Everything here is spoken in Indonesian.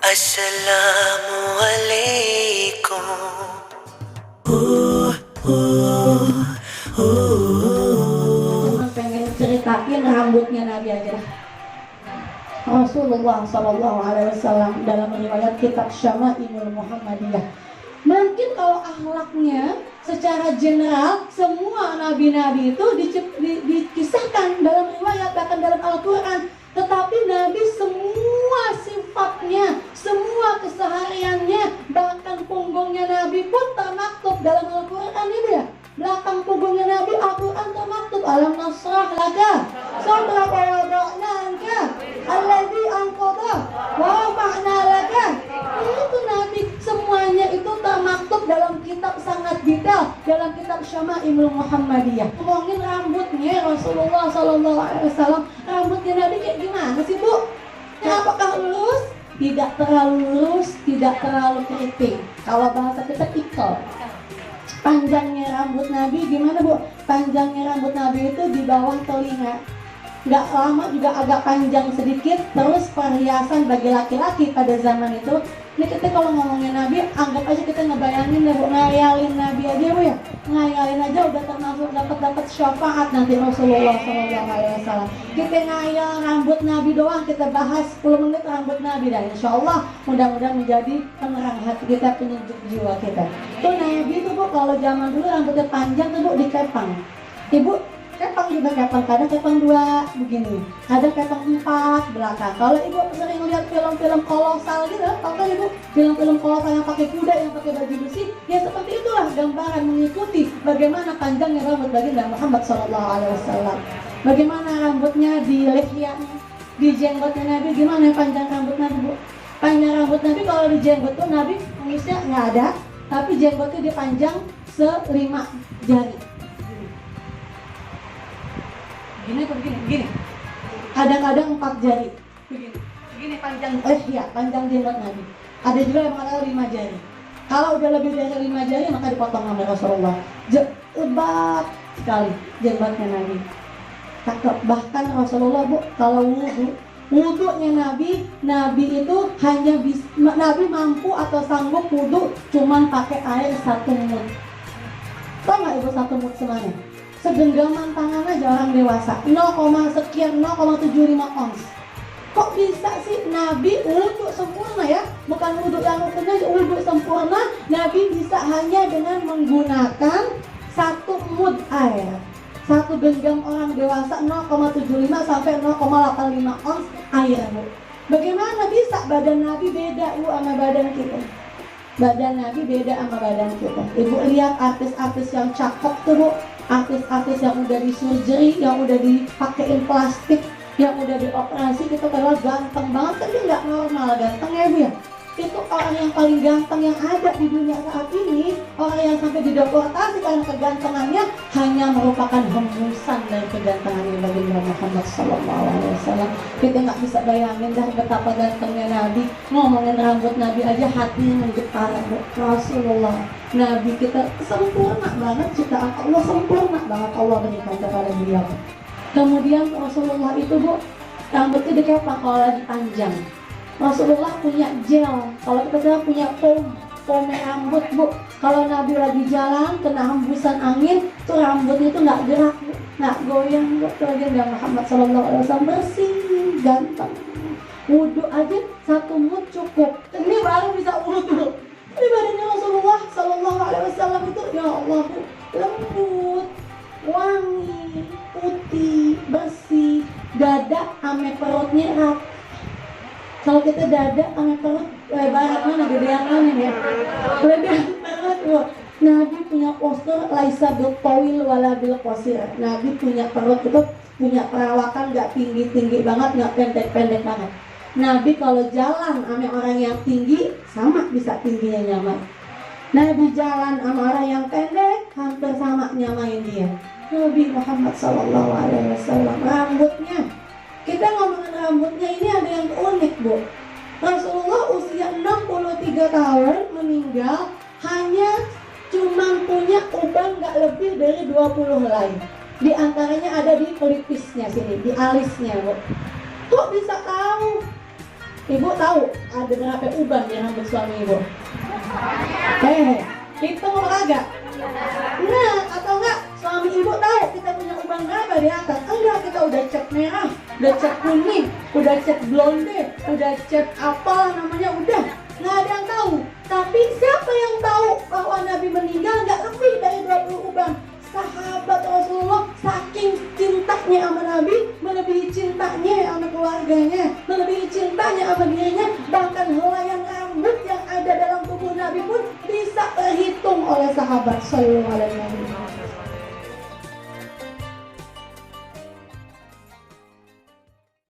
Assalamualaikum. Pengen ceritain rambutnya Nabi aja. Rasulullah Sallallahu Alaihi Wasallam dalam riwayat kitab Syama'ilul Muhammadiyah. Mungkin kalau akhlaknya secara general semua nabi-nabi itu dikisahkan dalam riwayat, bahkan dalam Al-Quran. Tetapi Nabi semua sifatnya, semua kesehariannya, bahkan punggungnya Nabi pun termaktub dalam Al-Quran itu ya. Belakang punggungnya Nabi Al-Quran termaktub alam nasrah laka sadraka wa wada'na anka alladzi anqadha wa rafa'na laka. Itu Nabi semuanya itu termaktub dalam kitab sangat detail, dalam kitab Syama'ilul Muhammadiyah. Ngomongin rambutnya Rasulullah Sallallahu Alaihi Wasallam, rambutnya Nabi kayak gimana sih Bu? Apakah lurus? Tidak terlalu lurus, tidak terlalu keriting. Kalau bahasa kita ikal. Panjangnya rambut Nabi gimana Bu? Panjangnya rambut Nabi itu di bawah telinga. Nggak lama juga agak panjang sedikit. Terus perhiasan bagi laki-laki pada zaman itu. Ini kita kalau ngomongin Nabi, anggap aja kita ngebayangin deh Bu, ngayalin Nabi aja Bu ya. Ngayalin aja udah termasuk dapat syafaat nanti Rasulullah SAW. Kita ngayal rambut Nabi doang, kita bahas 10 menit rambut Nabi dah. Insya Allah mudah-mudahan menjadi penerang hati kita, penyejuk jiwa kita. Tuh Nabi tuh Bu, kalau zaman dulu rambutnya panjang tuh Bu, dikepang. Ibu kepang juga kepang, kadang kepang 2 begini, ada kepang 4 belakang. Kalau ibu sering lihat film-film kolosal gitu, tahu kan ibu film-film kolosal yang pakai kuda, yang pakai baju besi, ya seperti itulah gambaran mengikuti bagaimana panjangnya rambut baginda Muhammad SAW. Bagaimana rambutnya di lehyanya, di jenggotnya Nabi, gimana panjang rambut Nabi Bu? Panjang rambut Nabi kalau di jenggot tuh Nabi kumisnya nggak ada, tapi jenggotnya dia panjang 5 jari. Begini. Kadang-kadang 4 jari. Begini panjang, panjang jenggot Nabi. Ada juga yang mengatakan 5 jari. Kalau udah lebih dari 5 jari maka dipotong sama Rasulullah. Lebat sekali jenggotnya Nabi. Bahkan Rasulullah Bu, kalau wudhunya Nabi itu hanya Nabi mampu atau sanggup wudhu cuman pakai air 1 mud. Tahu nggak ibu 1 mud semuanya? Segenggaman tangan aja orang dewasa 0,75 ons. Kok bisa sih Nabi wudhu sempurna ya? Bukan wudhu yang rukunnya, wudhu sempurna. Nabi bisa hanya dengan menggunakan 1 mud air. 1 genggam orang dewasa 0,75 sampai 0,85 ons air Bu. Bagaimana bisa? Badan Nabi beda Bu sama badan kita. Badan Nabi beda sama badan kita. Ibu lihat artis-artis yang cakep tuh Bu, artis-artis yang udah di surgery, yang udah dipakein plastik, yang udah dioperasi, kita kalau ganteng banget, tapi nggak normal gantengnya Bu ya. Itu orang yang paling ganteng yang ada di dunia saat ini, orang yang sampai dideportasi karena kegantengannya hanya merupakan hembusan dari kegantengannya baginda Muhammad SAW. Kita nggak bisa bayangin dah betapa gantengnya Nabi. Ngomongin rambut Nabi aja hatinya menggetar. Rasulullah Nabi kita sempurna banget, ciptaan Allah sempurna banget Allah berikan kepada beliau. Kemudian Rasulullah itu Bu, rambutnya dikepang kalau lagi panjang. Rasulullah punya gel, kalau kita sekarang punya foam rambut Bu. Kalau Nabi lagi jalan kena hembusan angin, tuh rambutnya itu nggak gerak Bu, nggak goyang Bu. Tuh baginda Muhammad SAW bersih, ganteng. Wudhu aja 1 mud cukup. Ini baru bisa wudhu. Ini badannya Rasulullah SAW itu ya Allah Bu, lembut, wangi, putih, bersih. Dada ame perutnya rapi. Kalau kita dada sama perut lebar mana, gedean mana ya? Lebar banget Bu. Nabi punya postur laisa bil tawil wala bil qasir. Nabi punya perut itu punya perawakan nggak tinggi-tinggi banget, nggak pendek-pendek banget. Nabi kalau jalan sama orang yang tinggi sama bisa tingginya nyamain. Nabi jalan sama orang yang pendek hampir sama nyamain dia. Nabi Muhammad SAW rambutnya. Kita ngomongin rambutnya ini ada yang unik Bu. Rasulullah usia 63 tahun meninggal hanya cuma punya uban nggak lebih dari 20 helai. Di antaranya ada di pelipisnya sini, di alisnya Bu. Kok bisa tahu? Ibu tahu ada berapa uban di rambut suami ibu? Hitung apa kagak? Nah, atau enggak suami ibu tahu kita punya uban berapa di atas? Enggak, kita udah cat merah, udah cat kuning, udah cat blonde, udah cat apa namanya, udah nggak ada yang tahu. Tapi siapa yang tahu bahwa Nabi meninggal nggak lebih dari 20 uban? Sahabat Rasulullah saking cintanya sama Nabi, melebihi cintanya sama keluarganya, melebihi cintanya sama dirinya, bahkan helaian rambut yang ada dalam tubuh Nabi pun bisa terhitung oleh sahabat Sallallahu Alaihi Wasallam.